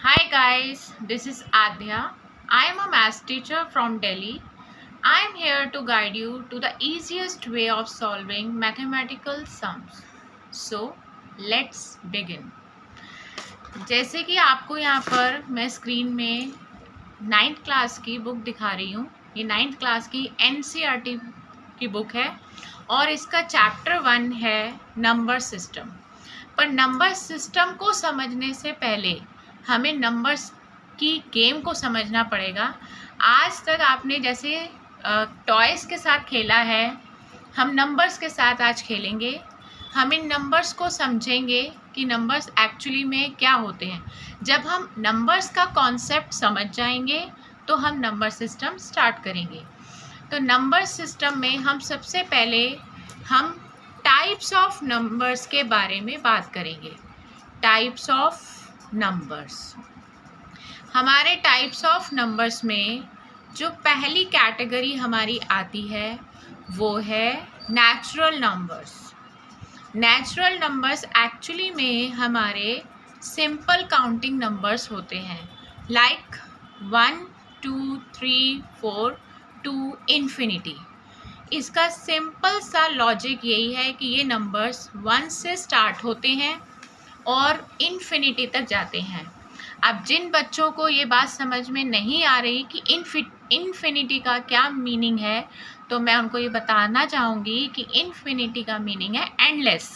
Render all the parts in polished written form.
Hi guys, this is Adhya. I am a math teacher from Delhi. I am here to guide you to the easiest way of solving mathematical sums. So, let's begin. जैसे कि आपको यहाँ पर मैं screen में 9th class की book दिखा रही हूँ। ये 9th क्लास की NCERT की बुक है और इसका चैप्टर 1 है नंबर सिस्टम। पर नंबर सिस्टम को समझने से पहले हमें नंबर्स की गेम को समझना पड़ेगा। आज तक आपने जैसे टॉयज़ के साथ खेला है, हम नंबर्स के साथ आज खेलेंगे। हम इन नंबर्स को समझेंगे कि नंबर्स एक्चुअली में क्या होते हैं। जब हम नंबर्स का कॉन्सेप्ट समझ जाएंगे तो हम नंबर सिस्टम स्टार्ट करेंगे। तो नंबर सिस्टम में हम सबसे पहले हम टाइप्स ऑफ नंबर्स के बारे में बात करेंगे। टाइप्स ऑफ नंबर्स, हमारे टाइप्स ऑफ नंबर्स में जो पहली कैटेगरी हमारी आती है वो है natural numbers. Natural numbers actually में हमारे सिंपल काउंटिंग नंबर्स होते हैं, लाइक 1 2 3 4 टू इन्फिनिटी। इसका सिंपल सा लॉजिक यही है कि ये नंबर्स 1 से स्टार्ट होते हैं और इन्फिनिटी तक जाते हैं। अब जिन बच्चों को ये बात समझ में नहीं आ रही कि इन्फिनिटी का क्या मीनिंग है, तो मैं उनको ये बताना चाहूँगी कि इन्फिनिटी का मीनिंग है एंडलेस।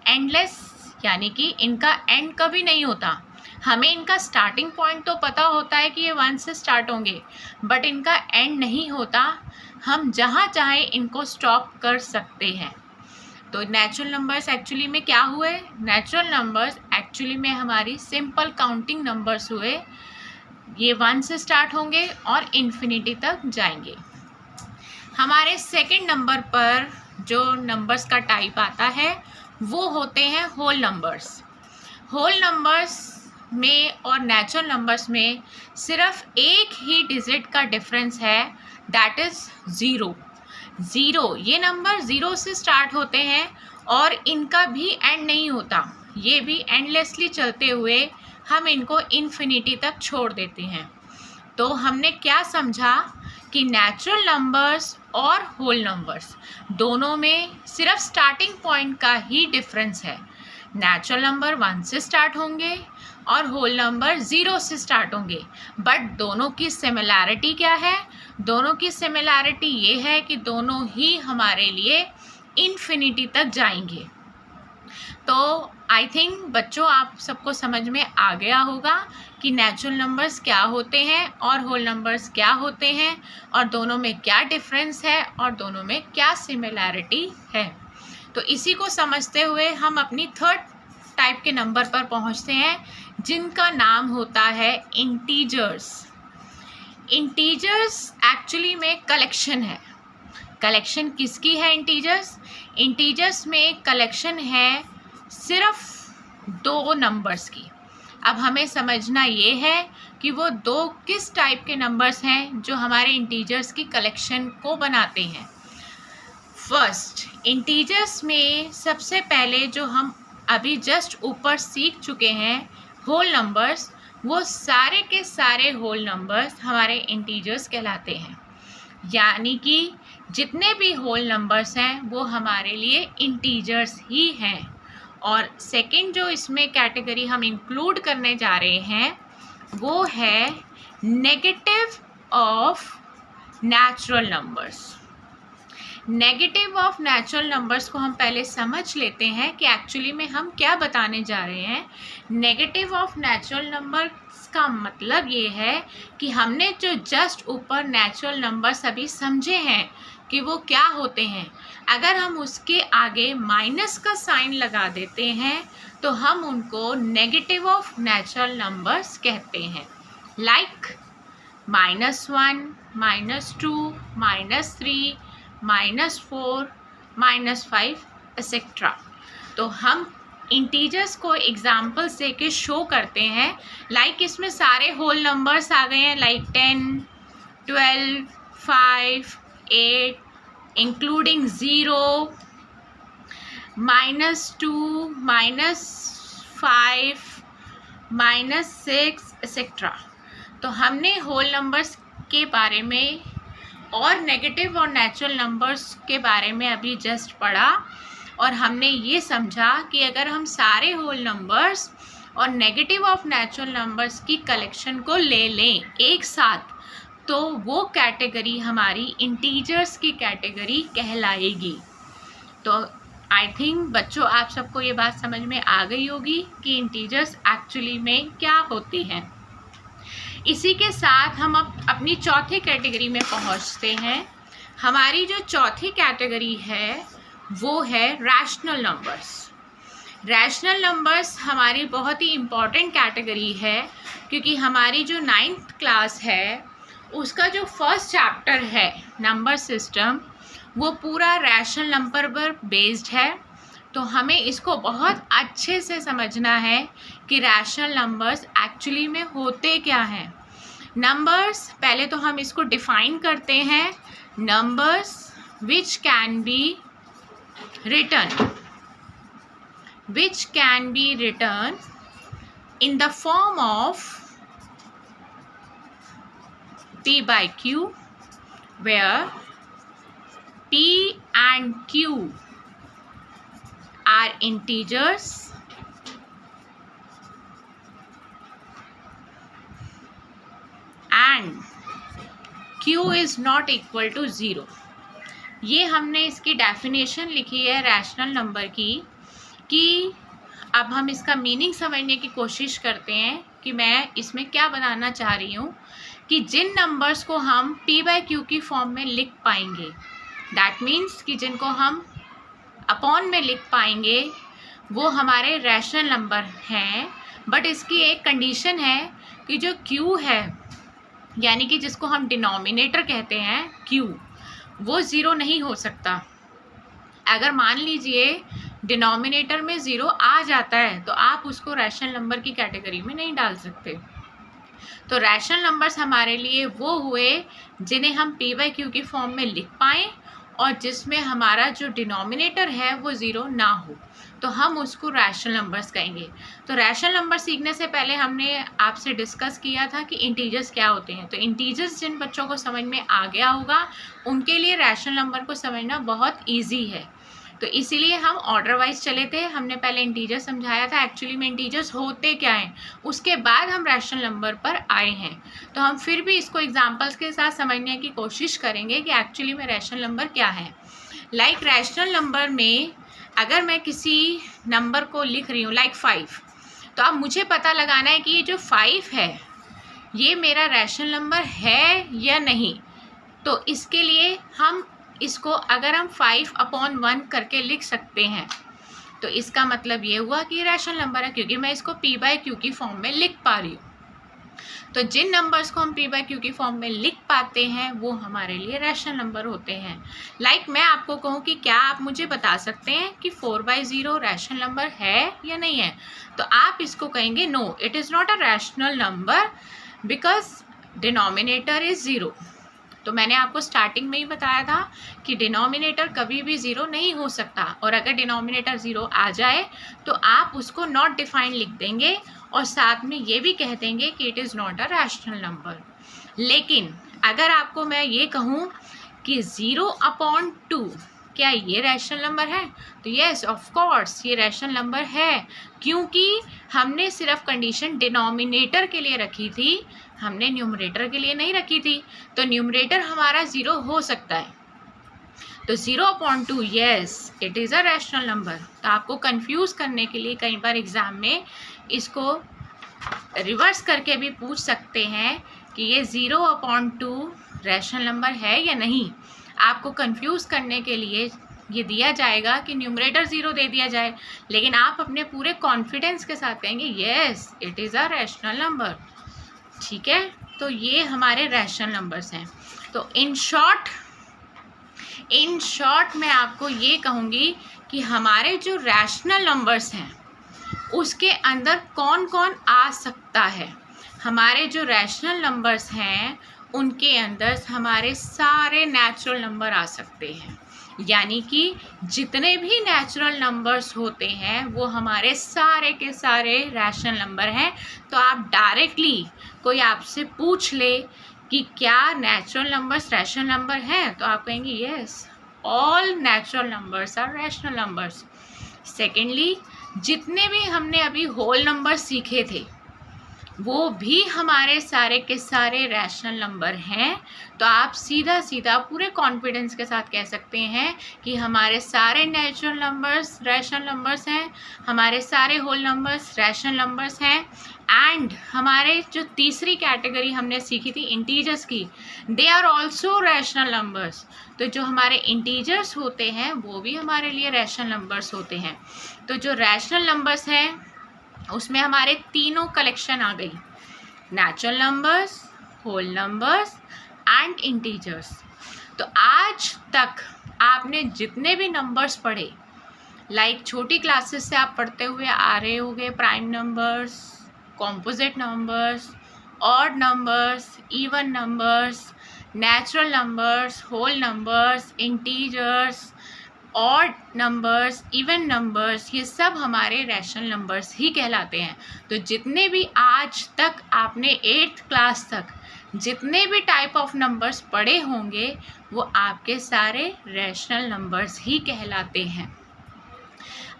एंडलेस यानी कि इनका एंड कभी नहीं होता। हमें इनका स्टार्टिंग पॉइंट तो पता होता है कि ये 1 से स्टार्ट होंगे, बट इनका एंड नहीं होता। हम जहाँ चाहें इनको स्टॉप कर सकते हैं। तो नेचुरल नंबर्स एक्चुअली में क्या हुए? नेचुरल नंबर्स एक्चुअली में हमारी सिंपल काउंटिंग नंबर्स हुए। ये 1 से स्टार्ट होंगे और इन्फिनिटी तक जाएंगे। हमारे सेकंड नंबर पर जो नंबर्स का टाइप आता है वो होते हैं होल नंबर्स। होल नंबर्स में और नेचुरल नंबर्स में सिर्फ एक ही डिजिट का डिफरेंस है, दैट इज़ ज़ीरो। ज़ीरो, ये नंबर ज़ीरो से स्टार्ट होते हैं और इनका भी एंड नहीं होता। ये भी एंडलेसली चलते हुए हम इनको इन्फिनिटी तक छोड़ देते हैं। तो हमने क्या समझा कि नेचुरल नंबर्स और होल नंबर्स दोनों में सिर्फ स्टार्टिंग पॉइंट का ही डिफरेंस है। नेचुरल नंबर 1 से स्टार्ट होंगे और होल नंबर 0 से स्टार्ट होंगे, बट दोनों की सिमिलैरिटी क्या है? दोनों की सिमिलैरिटी ये है कि दोनों ही हमारे लिए इन्फिनिटी तक जाएंगे। तो आई थिंक बच्चों आप सबको समझ में आ गया होगा कि नेचुरल नंबर्स क्या होते हैं और होल नंबर्स क्या होते हैं और दोनों में क्या डिफरेंस है और दोनों में क्या सिमिलैरिटी है। तो इसी को समझते हुए हम अपनी थर्ड टाइप के नंबर पर पहुंचते हैं, जिनका नाम होता है इंटीजर्स। इंटीजर्स एक्चुअली में कलेक्शन है। कलेक्शन किसकी है? इंटीजर्स। इंटीजर्स में कलेक्शन है सिर्फ 2 नंबर्स की। अब हमें समझना ये है कि वो 2 किस टाइप के नंबर्स हैं जो हमारे इंटीजर्स की कलेक्शन को बनाते हैं। फर्स्ट, इंटीजर्स में सबसे पहले जो हम अभी जस्ट ऊपर सीख चुके हैं होल नंबर्स, वो सारे के सारे होल नंबर्स हमारे इंटीजर्स कहलाते हैं। यानी कि जितने भी होल नंबर्स हैं वो हमारे लिए इंटीजर्स ही हैं। और सेकंड जो इसमें कैटेगरी हम इंक्लूड करने जा रहे हैं वो है negative of natural numbers. Negative of natural numbers को हम पहले समझ लेते हैं कि एक्चुअली में हम क्या बताने जा रहे हैं। नेगेटिव ऑफ नेचुरल नंबर्स का मतलब ये है कि हमने जो जस्ट ऊपर नेचुरल नंबर्स अभी समझे हैं कि वो क्या होते हैं, अगर हम उसके आगे माइनस का साइन लगा देते हैं तो हम उनको नेगेटिव ऑफ नेचुरल नंबर्स कहते हैं। Like -1, -2, -3, -4, -5 etcetera. तो हम इंटीजर्स को एग्जाम्पल से के शो करते हैं। लाइक इसमें सारे होल नंबर्स आ गए हैं, लाइक 10, 12, 5, 8, इंक्लूडिंग 0, -2, -5, -6 एक्सेट्रा। तो हमने होल नंबर्स के बारे में और नेगेटिव और नेचुरल नंबर्स के बारे में अभी जस्ट पढ़ा, और हमने ये समझा कि अगर हम सारे होल नंबर्स और नेगेटिव ऑफ नेचुरल नंबर्स की कलेक्शन को ले लें एक साथ, तो वो कैटेगरी हमारी इंटीजर्स की कैटेगरी कहलाएगी। तो आई थिंक बच्चों आप सबको ये बात समझ में आ गई होगी कि इंटीजर्स एक्चुअली में क्या होते हैं। इसी के साथ हम अब अपनी चौथी कैटेगरी में पहुंचते हैं। हमारी जो चौथी कैटेगरी है वो है रैशनल नंबर्स। रैशनल नंबर्स हमारी बहुत ही इम्पॉर्टेंट कैटेगरी है, क्योंकि हमारी जो 9th क्लास है उसका जो फर्स्ट चैप्टर है नंबर सिस्टम, वो पूरा रैशनल नंबर पर बेस्ड है। तो हमें इसको बहुत अच्छे से समझना है कि रैशनल नंबर्स एक्चुअली में होते क्या हैं। नंबर्स, पहले तो हम इसको डिफाइन करते हैं। Numbers which can be written in the form of P by Q, where P and Q are integers and Q is not equal to 0। ये हमने इसकी डेफिनेशन लिखी है रैशनल नंबर की, कि अब हम इसका मीनिंग समझने की कोशिश करते हैं कि मैं इसमें क्या बताना चाह रही हूँ, कि जिन नंबर्स को हम P by Q की फॉर्म में लिख पाएंगे, दैट मीन्स कि जिनको हम अपॉन में लिख पाएंगे, वो हमारे रैशनल नंबर हैं। बट इसकी एक कंडीशन है कि जो Q है, यानी कि जिसको हम डिनोमिनेटर कहते हैं Q, वो 0 नहीं हो सकता। अगर मान लीजिए डिनोमिनेटर में 0 आ जाता है तो आप उसको रैशनल नंबर की कैटेगरी में नहीं डाल सकते। तो रैशनल नंबर्स हमारे लिए वो हुए जिन्हें हम P by Q की फॉर्म में लिख पाएँ और जिसमें हमारा जो डिनोमिनेटर है वो 0 ना हो, तो हम उसको रैशनल नंबर्स कहेंगे। तो रैशनल नंबर सीखने से पहले हमने आपसे डिस्कस किया था कि इंटीजर्स क्या होते हैं। तो इंटीजर्स जिन बच्चों को समझ में आ गया होगा उनके लिए रैशनल नंबर को समझना बहुत ईजी है। तो इसीलिए हम ऑर्डर वाइज चले थे। हमने पहले इंटीजर समझाया था एक्चुअली में इंटीजर्स होते क्या हैं, उसके बाद हम रैशनल नंबर पर आए हैं। तो हम फिर भी इसको एग्जांपल्स के साथ समझने की कोशिश करेंगे कि एक्चुअली में रैशनल नंबर क्या है। लाइक रैशनल नंबर में अगर मैं किसी नंबर को लिख रही हूँ लाइक 5, तो अब मुझे पता लगाना है कि ये जो 5 है ये मेरा रैशनल नंबर है या नहीं। तो इसके लिए हम इसको अगर हम 5/1 करके लिख सकते हैं तो इसका मतलब ये हुआ कि रैशनल नंबर है, क्योंकि मैं इसको P by Q की फॉर्म में लिख पा रही हूँ। तो जिन नंबर्स को हम P by Q की फॉर्म में लिख पाते हैं वो हमारे लिए रैशनल नंबर होते हैं। लाइक मैं आपको कहूँ कि क्या आप मुझे बता सकते हैं कि 4/0 रैशनल नंबर है या नहीं है, तो आप इसको कहेंगे no, it is not a rational number because denominator is 0। तो मैंने आपको स्टार्टिंग में ही बताया था कि डिनोमिनेटर कभी भी 0 नहीं हो सकता, और अगर डिनोमिनेटर 0 आ जाए तो आप उसको नॉट डिफाइन लिख देंगे और साथ में ये भी कह देंगे कि it is not a rational number. लेकिन अगर आपको मैं ये कहूँ कि 0/2 क्या ये रैशनल नंबर है, तो येस ऑफ कोर्स ये रैशनल नंबर है, क्योंकि हमने सिर्फ कंडीशन डिनोमिनेटर के लिए रखी थी, हमने न्यूमरेटर के लिए नहीं रखी थी। तो न्यूमरेटर हमारा 0 हो सकता है। तो 0/2 yes it is a rational number. तो आपको कंफ्यूज करने के लिए कई बार एग्ज़ाम में इसको रिवर्स करके भी पूछ सकते हैं कि ये 0/2 रैशनल नंबर है या नहीं। आपको कंफ्यूज करने के लिए ये दिया जाएगा कि न्यूमरेटर 0 दे दिया जाए, लेकिन आप अपने पूरे कॉन्फिडेंस के साथ कहेंगे yes it is a rational number. ठीक है, तो ये हमारे रैशनल नंबर्स हैं। तो इन शॉर्ट मैं आपको ये कहूँगी कि हमारे जो रैशनल नंबर्स हैं उसके अंदर कौन कौन आ सकता है। हमारे जो रैशनल नंबर्स हैं उनके अंदर हमारे सारे नेचुरल नंबर आ सकते हैं। यानी कि जितने भी नेचुरल नंबर्स होते हैं वो हमारे सारे के सारे रैशनल नंबर हैं। तो आप डायरेक्टली कोई आपसे पूछ ले कि क्या नेचुरल नंबर्स रैशनल नंबर हैं, तो आप कहेंगे yes, all natural numbers are rational numbers. Secondly, जितने भी हमने अभी होल नंबर सीखे थे वो भी हमारे सारे के सारे रैशनल नंबर हैं। तो आप सीधा सीधा पूरे कॉन्फिडेंस के साथ कह सकते हैं कि हमारे सारे नेचुरल नंबर्स रैशनल नंबर्स हैं, हमारे सारे होल नंबर्स रैशनल नंबर्स हैं, एंड हमारे जो तीसरी कैटेगरी हमने सीखी थी इंटीजर्स की, they are also rational numbers. तो जो हमारे इंटीजर्स होते हैं वो भी हमारे लिए रैशनल नंबर्स होते हैं। तो जो रैशनल नंबर्स हैं उसमें हमारे तीनों कलेक्शन आ गई, natural numbers, whole numbers and integers. तो आज तक आपने जितने भी नंबर्स पढ़े, लाइक छोटी क्लासेस से आप पढ़ते हुए आ रहे होंगे, prime numbers, composite numbers, odd numbers, even numbers, natural numbers, whole numbers, integers, odd numbers, even numbers, ये सब हमारे रैशनल नंबर्स ही कहलाते हैं। तो जितने भी आज तक आपने 8th क्लास तक जितने भी टाइप ऑफ नंबर्स पढ़े होंगे वो आपके सारे रैशनल नंबर्स ही कहलाते हैं।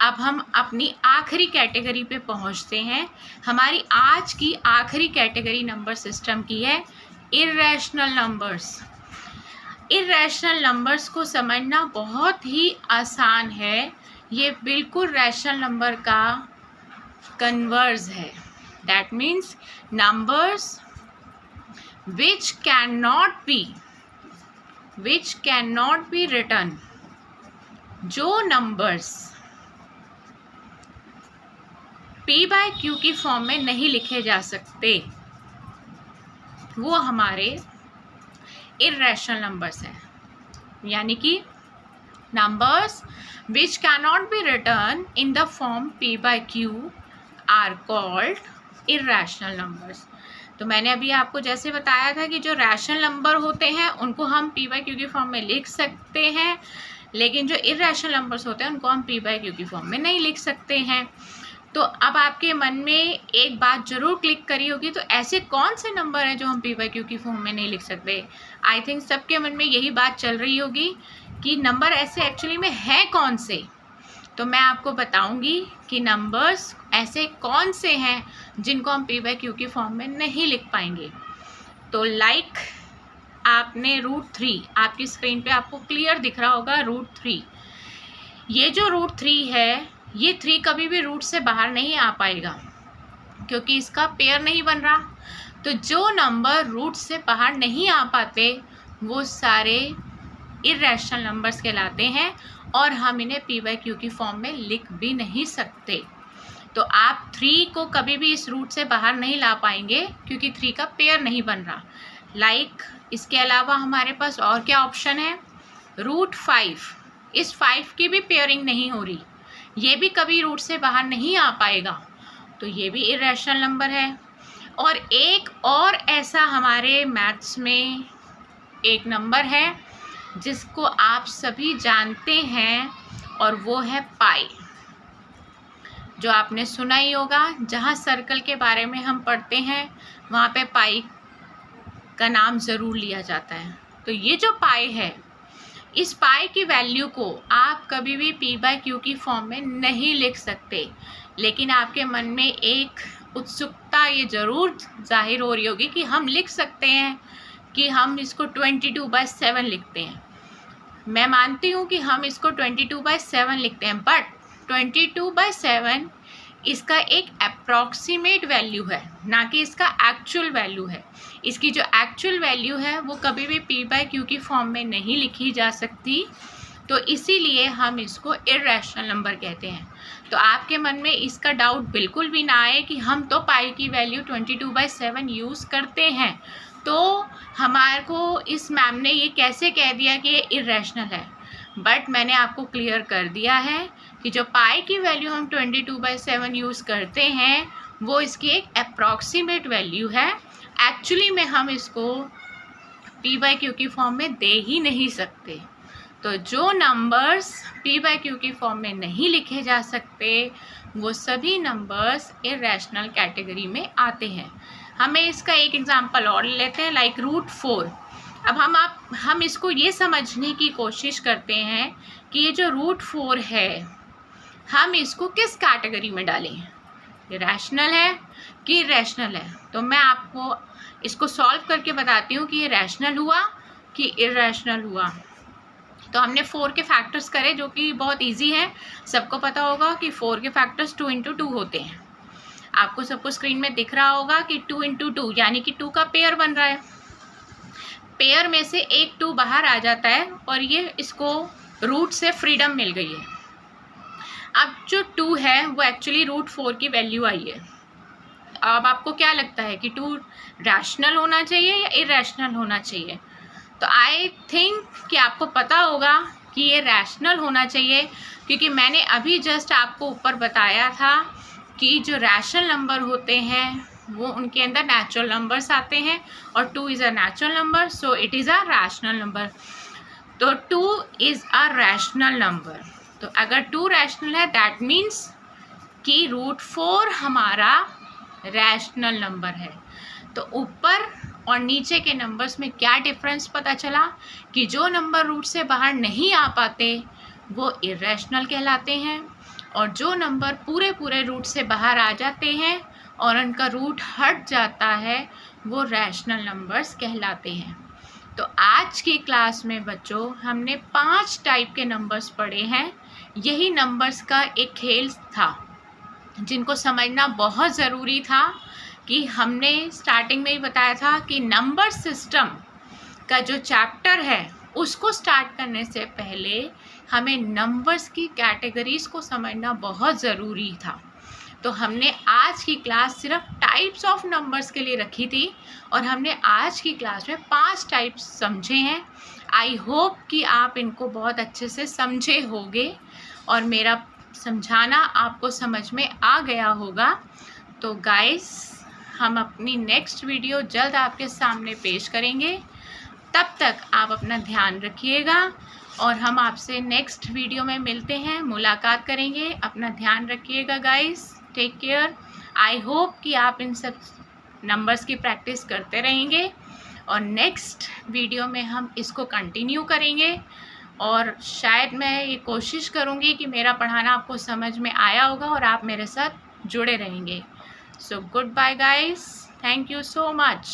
अब हम अपनी आखिरी कैटेगरी पे पहुंचते हैं। हमारी आज की आखिरी कैटेगरी नंबर सिस्टम की है इर्रेशनल नंबर्स। इर्रेशनल नंबर्स को समझना बहुत ही आसान है, ये बिल्कुल रैशनल नंबर का कन्वर्स है। That means numbers which cannot be written। जो नंबर्स p/q की फॉर्म में नहीं लिखे जा सकते वो हमारे इर्रेशनल नंबर्स हैं। यानी कि numbers which cannot be written in the form p/q are called irrational numbers। तो मैंने अभी आपको जैसे बताया था कि जो रैशनल नंबर होते हैं उनको हम p/q की फॉर्म में लिख सकते हैं, लेकिन जो इर्रेशनल नंबर्स होते हैं उनको हम p/q की फॉर्म में नहीं लिख सकते हैं। तो अब आपके मन में एक बात जरूर क्लिक करी होगी, तो ऐसे कौन से नंबर हैं जो हम p/q की फॉर्म में नहीं लिख सकते। आई थिंक सबके मन में यही बात चल रही होगी कि नंबर ऐसे एक्चुअली में हैं कौन से। तो मैं आपको बताऊंगी कि नंबर्स ऐसे कौन से हैं जिनको हम p/q की फॉर्म में नहीं लिख पाएंगे। तो लाइक आपने √3 आपकी स्क्रीन पे आपको क्लियर दिख रहा होगा, √3। ये जो √3 है, ये 3 कभी भी रूट से बाहर नहीं आ पाएगा क्योंकि इसका पेयर नहीं बन रहा। तो जो नंबर रूट से बाहर नहीं आ पाते वो सारे इर्रेशनल नंबर्स कहलाते हैं और हम इन्हें p/q की फॉर्म में लिख भी नहीं सकते। तो आप 3 को कभी भी इस रूट से बाहर नहीं ला पाएंगे क्योंकि 3 का पेयर नहीं बन रहा। लाइक इसके अलावा हमारे पास और क्या ऑप्शन है, √5। इस 5 की भी पेयरिंग नहीं हो रही, ये भी कभी रूट से बाहर नहीं आ पाएगा, तो ये भी इर्रेशनल नंबर है। और एक और ऐसा हमारे मैथ्स में एक नंबर है जिसको आप सभी जानते हैं और वो है पाई, जो आपने सुना ही होगा। जहाँ सर्कल के बारे में हम पढ़ते हैं वहाँ पे पाई का नाम ज़रूर लिया जाता है। तो ये जो पाई है, इस पाई की वैल्यू को आप कभी भी p/q की फॉर्म में नहीं लिख सकते, लेकिन आपके मन में एक उत्सुकता ये ज़रूर जाहिर हो रही होगी कि हम लिख सकते हैं, कि हम इसको 22/7 लिखते हैं। मैं मानती हूँ कि हम इसको 22/7 लिखते हैं, बट 22/7 इसका एक अप्रॉक्सीमेट वैल्यू है, ना कि इसका एक्चुअल वैल्यू है। इसकी जो एक्चुअल वैल्यू है वो कभी भी p/q की फॉर्म में नहीं लिखी जा सकती, तो इसीलिए हम इसको इर्रेशनल नंबर कहते हैं। तो आपके मन में इसका डाउट बिल्कुल भी ना आए कि हम तो पाई की वैल्यू 22/7 यूज़ करते हैं, तो हमारे को इस मैम ने ये कैसे कह दिया कि ये इर्रेशनल है। बट मैंने आपको क्लियर कर दिया है कि जो पाई की वैल्यू हम 22/7 यूज़ करते हैं वो इसकी एक अप्रॉक्सीमेट वैल्यू है। एक्चुअली में हम इसको p/q की फॉर्म में दे ही नहीं सकते। तो जो नंबर्स p/q की फॉर्म में नहीं लिखे जा सकते वो सभी नंबर्स इरेशनल कैटेगरी में आते हैं। हमें इसका एक एग्जांपल और लेते हैं, लाइक √4। अब हम इसको ये समझने की कोशिश करते हैं कि ये जो √4 है हम इसको किस कैटेगरी में डालें, ये रैशनल है कि इरेशनल है। तो मैं आपको इसको सॉल्व करके बताती हूँ कि ये रैशनल हुआ कि इरेशनल हुआ। तो हमने 4 के फैक्टर्स करे जो कि बहुत इजी है, सबको पता होगा कि 4 के फैक्टर्स 2 × 2 होते हैं। आपको सबको स्क्रीन में दिख रहा होगा कि 2 × 2 यानी कि 2 का पेयर बन रहा है। पेयर में से एक 2 बाहर आ जाता है और ये इसको रूट से फ्रीडम मिल गई है। अब जो 2 है वो एक्चुअली √4 की वैल्यू आई है। अब आपको क्या लगता है कि 2 रैशनल होना चाहिए या इरेशनल होना चाहिए? तो आई थिंक कि आपको पता होगा कि ये रैशनल होना चाहिए, क्योंकि मैंने अभी जस्ट आपको ऊपर बताया था कि जो रैशनल नंबर होते हैं वो उनके अंदर नेचुरल नंबर्स आते हैं और 2 is a natural number, so it is a rational number. तो 2 इज़ अ रैशनल नंबर। तो अगर 2 रैशनल है दैट मीन्स कि √4 हमारा रैशनल नंबर है। तो ऊपर और नीचे के नंबर्स में क्या डिफरेंस पता चला कि जो नंबर रूट से बाहर नहीं आ पाते वो इरेशनल कहलाते हैं और जो नंबर पूरे रूट से बाहर आ जाते हैं और उनका रूट हट जाता है वो रैशनल नंबर्स कहलाते हैं। तो आज की क्लास में बच्चों हमने 5 टाइप के नंबर्स पढ़े हैं। यही नंबर्स का एक खेल था जिनको समझना बहुत ज़रूरी था कि हमने स्टार्टिंग में ही बताया था कि नंबर सिस्टम का जो चैप्टर है उसको स्टार्ट करने से पहले हमें नंबर्स की कैटेगरीज को समझना बहुत ज़रूरी था। तो हमने आज की क्लास सिर्फ टाइप्स ऑफ नंबर्स के लिए रखी थी और हमने आज की क्लास में 5 टाइप्स समझे हैं। आई होप कि आप इनको बहुत अच्छे से समझे होंगे और मेरा समझाना आपको समझ में आ गया होगा। तो गाइस हम अपनी नेक्स्ट वीडियो जल्द आपके सामने पेश करेंगे। तब तक आप अपना ध्यान रखिएगा और हम आपसे नेक्स्ट वीडियो में मिलते हैं, मुलाकात करेंगे। अपना ध्यान रखिएगा guys, take care. I hope कि आप इन सब नंबर्स की प्रैक्टिस करते रहेंगे और नेक्स्ट वीडियो में हम इसको कंटिन्यू करेंगे और शायद मैं ये कोशिश करूँगी कि मेरा पढ़ाना आपको समझ में आया होगा और आप मेरे साथ जुड़े रहेंगे। So goodbye guys, thank you so much.